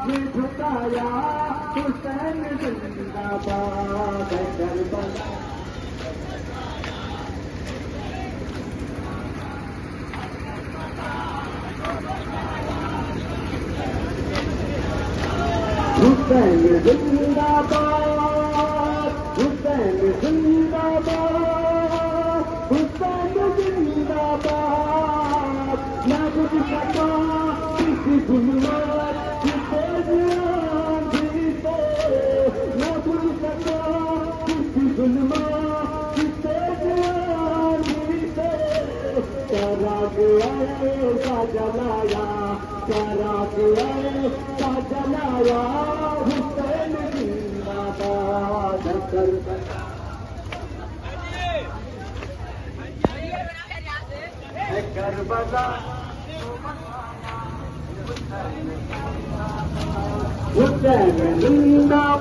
ये झुकाया हुसैन जिंदाबाद करबला हुसैन जिंदाबाद हुसैन जिंदाबाद हुसैन जिंदाबाद ना बुझ सका किसी गुलमार किसे भी से ना बुझ सका किसी गुलमार किसे भी से करा गया का जलाया करा गया का जलाया हुसैन जिंदाबाद करबला करबला हुसैन जिंदाबाद